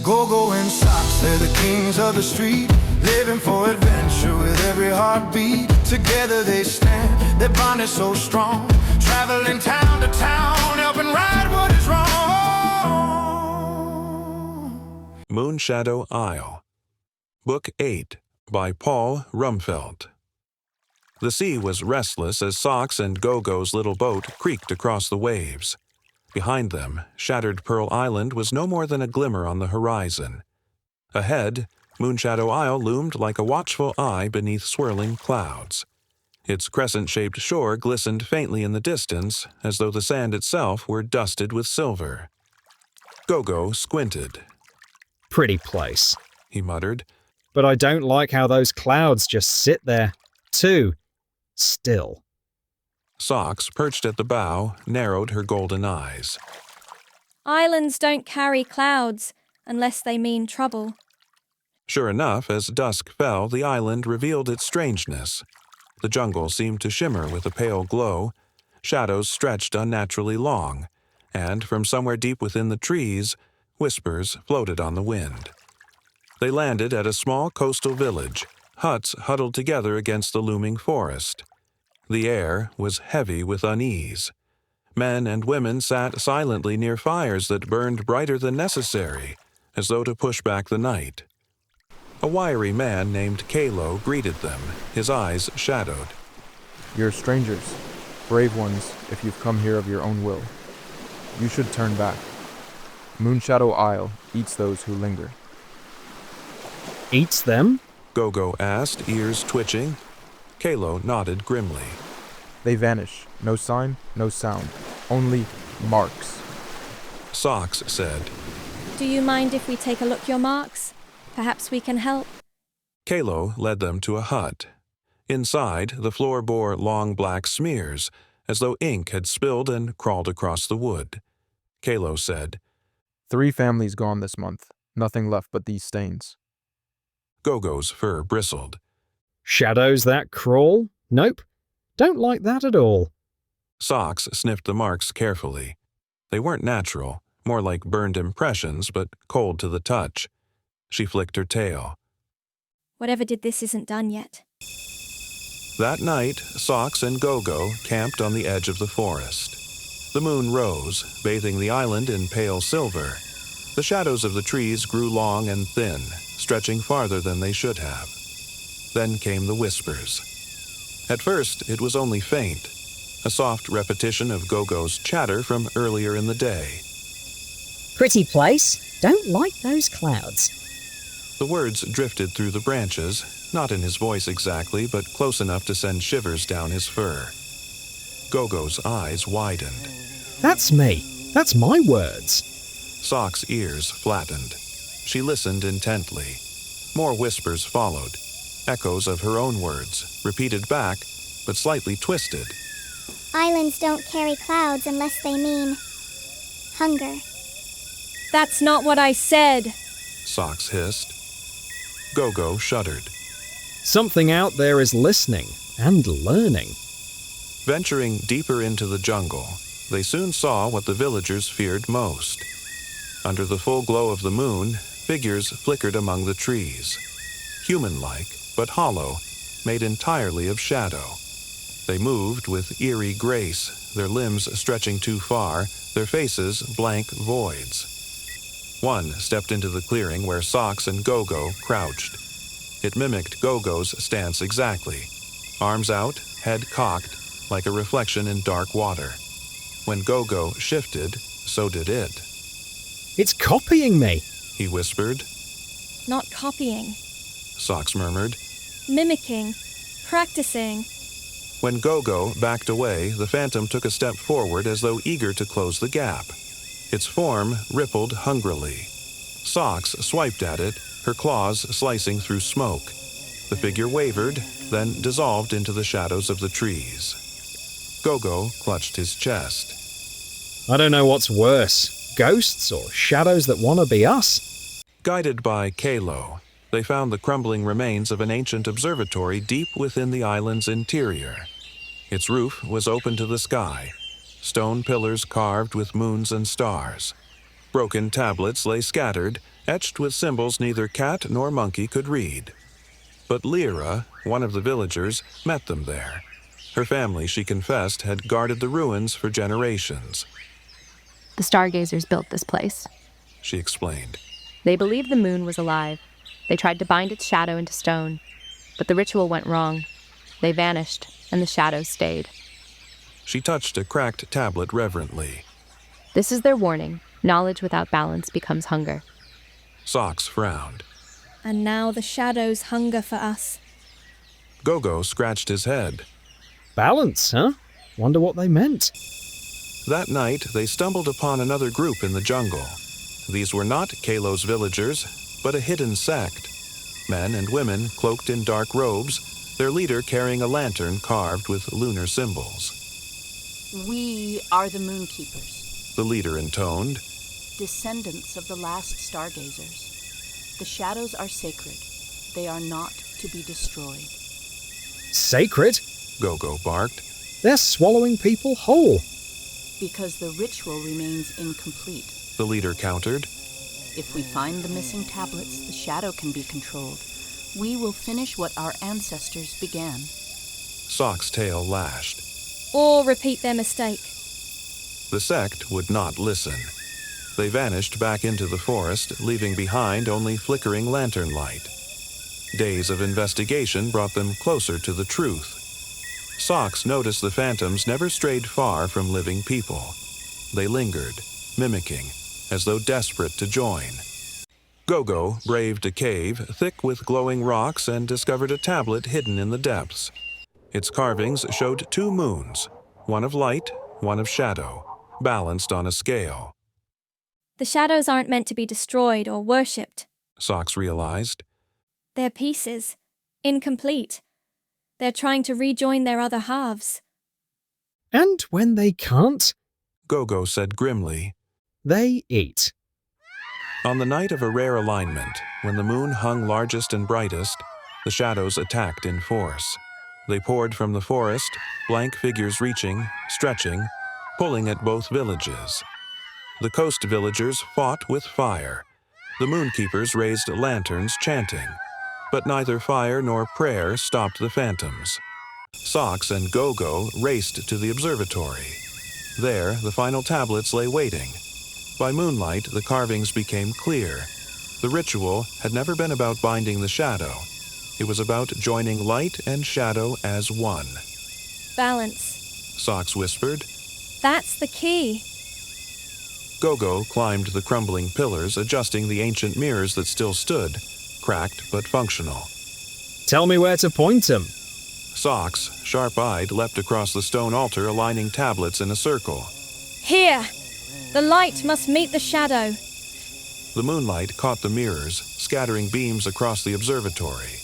GoGo and Socks, they're the kings of the street, living for adventure with every heartbeat. Together they stand, their bond is so strong, traveling town to town, helping right what is wrong. Moonshadow Isle. Book 8 by Paul Rumfeld. The sea was restless as Socks and GoGo's little boat creaked across the waves. Behind them, shattered Pearl Island was no more than a glimmer on the horizon. Ahead, Moonshadow Isle loomed like a watchful eye beneath swirling clouds. Its crescent-shaped shore glistened faintly in the distance, as though the sand itself were dusted with silver. GoGo squinted. Pretty place, He muttered. but I don't like how those clouds just sit there, too, still. Socks, perched at the bow, narrowed her golden eyes. Islands don't carry clouds unless they mean trouble. Sure enough, as dusk fell, the island revealed its strangeness. The jungle seemed to shimmer with a pale glow, shadows stretched unnaturally long, and from somewhere deep within the trees, whispers floated on the wind. They landed at a small coastal village, huts huddled together against the looming forest. The air was heavy with unease. Men and women sat silently near fires that burned brighter than necessary, as though to push back the night. A wiry man named Kalo greeted them, his eyes shadowed. You're strangers, brave ones if you've come here of your own will. You should turn back. Moonshadow Isle eats those who linger. Eats them? GoGo asked, ears twitching. Kalo nodded grimly. They vanish, no sign, no sound, only marks. Socks said. Do you mind if we take a look your marks? Perhaps we can help. Kalo led them to a hut. Inside, the floor bore long black smears, as though ink had spilled and crawled across the wood. Kalo said, 3 families gone this month, nothing left but these stains. GoGo's fur bristled. Shadows that crawl? Nope. Don't like that at all. Socks sniffed the marks carefully. They weren't natural, more like burned impressions, but cold to the touch. She flicked her tail. Whatever did this isn't done yet. That night, Socks and GoGo camped on the edge of the forest. The moon rose, bathing the island in pale silver. The shadows of the trees grew long and thin, stretching farther than they should have. Then came the whispers. At first, it was only faint, a soft repetition of GoGo's chatter from earlier in the day. Pretty place. Don't like those clouds. The words drifted through the branches, not in his voice exactly, but close enough to send shivers down his fur. GoGo's eyes widened. That's me. That's my words. Sock's ears flattened. She listened intently. More whispers followed, echoes of her own words, repeated back, but slightly twisted. Islands don't carry clouds unless they mean hunger. That's not what I said. Socks hissed. GoGo shuddered. Something out there is listening and learning. Venturing deeper into the jungle, they soon saw what the villagers feared most. Under the full glow of the moon, figures flickered among the trees. Human-like, but hollow, made entirely of shadow. They moved with eerie grace, their limbs stretching too far, their faces blank voids. One stepped into the clearing where Socks and GoGo crouched. It mimicked GoGo's stance exactly. Arms out, head cocked, like a reflection in dark water. When GoGo shifted, so did it. It's copying me, He whispered. Not copying. Socks murmured. Mimicking. Practicing. When GoGo backed away, the phantom took a step forward as though eager to close the gap. Its form rippled hungrily. Socks swiped at it, her claws slicing through smoke. The figure wavered, then dissolved into the shadows of the trees. GoGo clutched his chest. I don't know what's worse, ghosts or shadows that want to be us. Guided by Kalo, they found the crumbling remains of an ancient observatory deep within the island's interior. Its roof was open to the sky, stone pillars carved with moons and stars. Broken tablets lay scattered, etched with symbols neither cat nor monkey could read. But Lyra, one of the villagers, met them there. Her family, she confessed, had guarded the ruins for generations. The stargazers built this place, She explained. They believed the moon was alive. They tried to bind its shadow into stone, but the ritual went wrong. They vanished, and the shadows stayed. She touched a cracked tablet reverently. This is their warning. Knowledge without balance becomes hunger. Socks frowned. And now the shadows hunger for us. GoGo scratched his head. Balance, huh? Wonder what they meant. That night, they stumbled upon another group in the jungle. These were not Kalo's villagers, but a hidden sect. Men and women cloaked in dark robes, their leader carrying a lantern carved with lunar symbols. We are the Moonkeepers, The leader intoned. descendants of the last stargazers. The shadows are sacred. They are not to be destroyed. Sacred? GoGo barked. They're swallowing people whole. Because the ritual remains incomplete. The leader countered. If we find the missing tablets, the shadow can be controlled. We will finish what our ancestors began. Sock's tail lashed. Or repeat their mistake. The sect would not listen. They vanished back into the forest, leaving behind only flickering lantern light. Days of investigation brought them closer to the truth. Socks noticed the phantoms never strayed far from living people. They lingered, mimicking, as though desperate to join. GoGo braved a cave thick with glowing rocks and discovered a tablet hidden in the depths. Its carvings showed two moons, one of light, one of shadow, balanced on a scale. The shadows aren't meant to be destroyed or worshipped. Socks realized. They're pieces, incomplete. They're trying to rejoin their other halves. And when they can't, GoGo said grimly. they eat. On the night of a rare alignment, when the moon hung largest and brightest, the shadows attacked in force. They poured from the forest, blank figures reaching, stretching, pulling at both villages. The coast villagers fought with fire. The moonkeepers raised lanterns chanting. But neither fire nor prayer stopped the phantoms. Socks and GoGo raced to the observatory. There, the final tablets lay waiting. By moonlight, the carvings became clear. The ritual had never been about binding the shadow. It was about joining light and shadow as one. Balance. Socks whispered. That's the key. GoGo climbed the crumbling pillars, adjusting the ancient mirrors that still stood, cracked but functional. Tell me where to point 'em. Socks, sharp-eyed, leapt across the stone altar, aligning tablets in a circle. Here! The light must meet the shadow. The moonlight caught the mirrors, scattering beams across the observatory.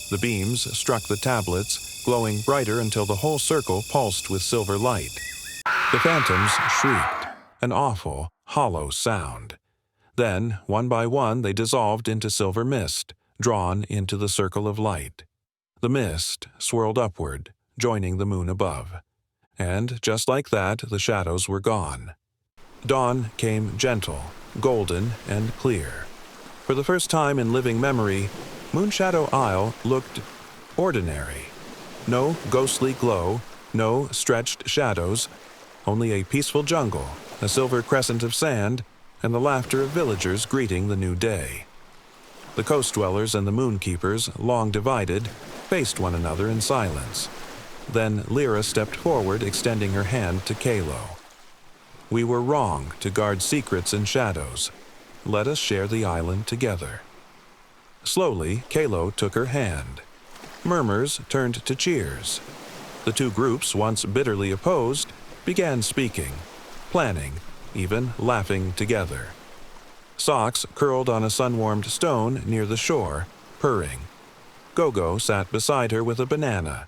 The beams struck the tablets, glowing brighter until the whole circle pulsed with silver light. The phantoms shrieked, an awful, hollow sound. Then, one by one, they dissolved into silver mist, drawn into the circle of light. The mist swirled upward, joining the moon above. And, just like that, the shadows were gone. Dawn came gentle, golden, and clear. For the first time in living memory, Moonshadow Isle looked ordinary. No ghostly glow, no stretched shadows, only a peaceful jungle, a silver crescent of sand, and the laughter of villagers greeting the new day. The coast dwellers and the moonkeepers, long divided, faced one another in silence. Then Lyra stepped forward, extending her hand to Kalo. We were wrong to guard secrets and shadows. Let us share the island together. Slowly, Kalo took her hand. Murmurs turned to cheers. The two groups, once bitterly opposed, began speaking, planning, even laughing together. Socks curled on a sun-warmed stone near the shore, purring. GoGo sat beside her with a banana,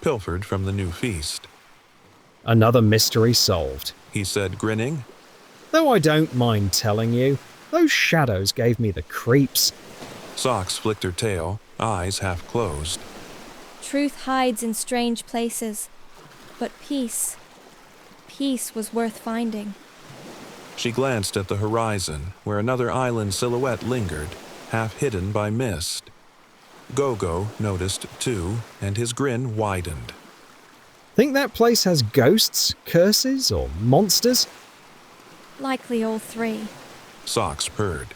pilfered from the new feast. Another mystery solved, He said, grinning. though I don't mind telling you, those shadows gave me the creeps. Socks flicked her tail, eyes half closed. Truth hides in strange places. But peace was worth finding. She glanced at the horizon, where another island silhouette lingered, half hidden by mist. GoGo noticed too, and his grin widened. Think that place has ghosts, curses, or monsters? Likely all three. Socks purred.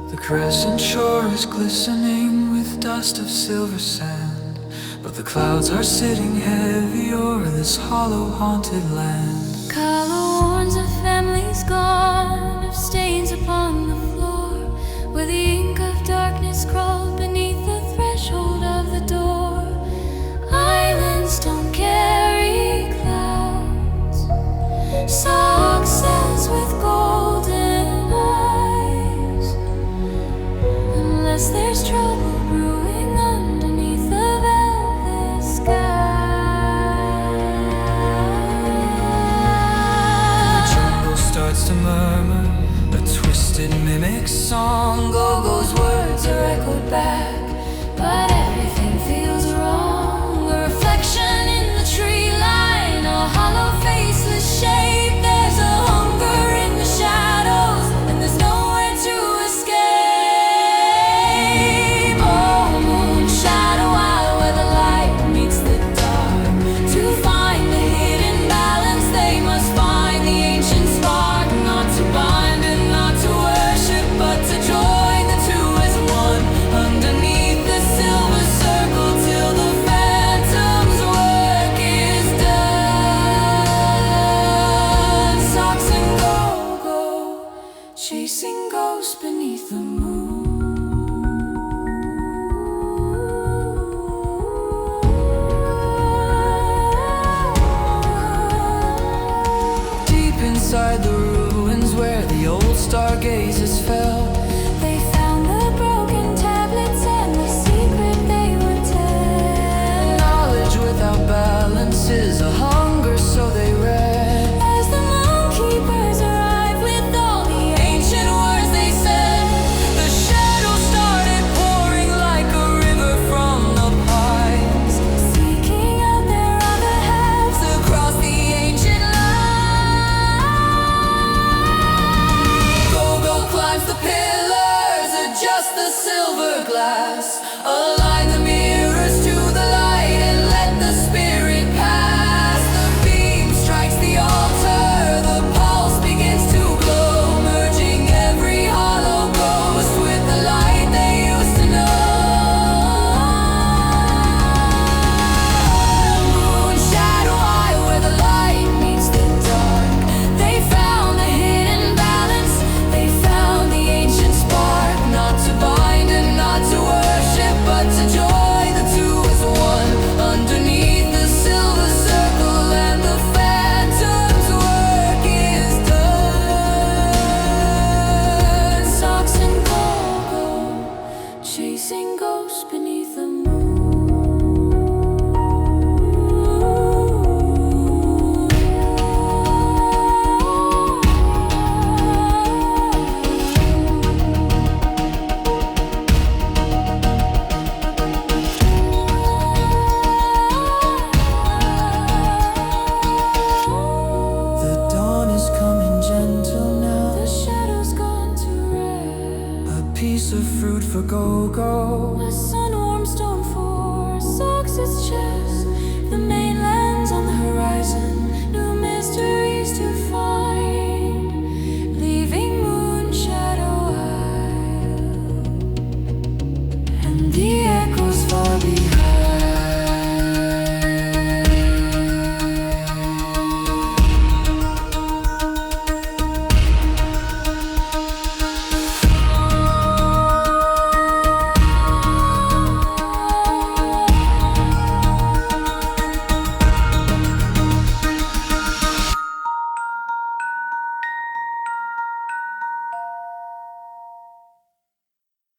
The crescent shore is glistening with dust of silver sand, but the clouds are sitting heavy over this hollow haunted land. Color warns of families gone, of stains upon the floor, where the ink of darkness crawled beneath the threshold of the door. Islands don't carry clouds, success with golden eyes, unless there's trouble brewing underneath the velvet sky. The jungle starts to murmur a twisted mimic song. GoGo's words are echoed back, But everything feels wrong. A reflection in the tree line, a hollow faceless shape. There's a hunger in the shadows, and there's nowhere to escape. Oh, Moonshadow, where the light meets the dark. To find the hidden balance, they must find the ancient spark. Not to bind and not to worship, but to join the two as one. Underneath the silver circle till the phantom's work is done. Socks and GoGo, chasing ghosts beneath the moon. deep inside the ruins where the old stargazers fell. They found the broken tablets and the secret they would tell. Knowledge without balance is a hunger, so they read. As the moon keepers arrived with all the ancient words they said, The shadows started pouring like a river from the pines, seeking out their other halves. across the ancient line. GoGo climbs the pillars, adjust the silver glass, align the mirrors to the light, and let the spirit pass. The beam strikes the altar, the pulse begins to glow, merging every hollow ghost with the light they used to know. Moonshadow, where the light meets the dark. They found the hidden balance, they found the ancient spark. Not to bind and not to worship, but to join the two as one. Underneath the silver circle and the phantom's work is done. Socks and GoGo, chasing ghosts beneath the moon. The dawn is coming gentle now, The shadow's gone to rest. a piece of fruit for GoGo. A sun-warmed stone for Socks' chest.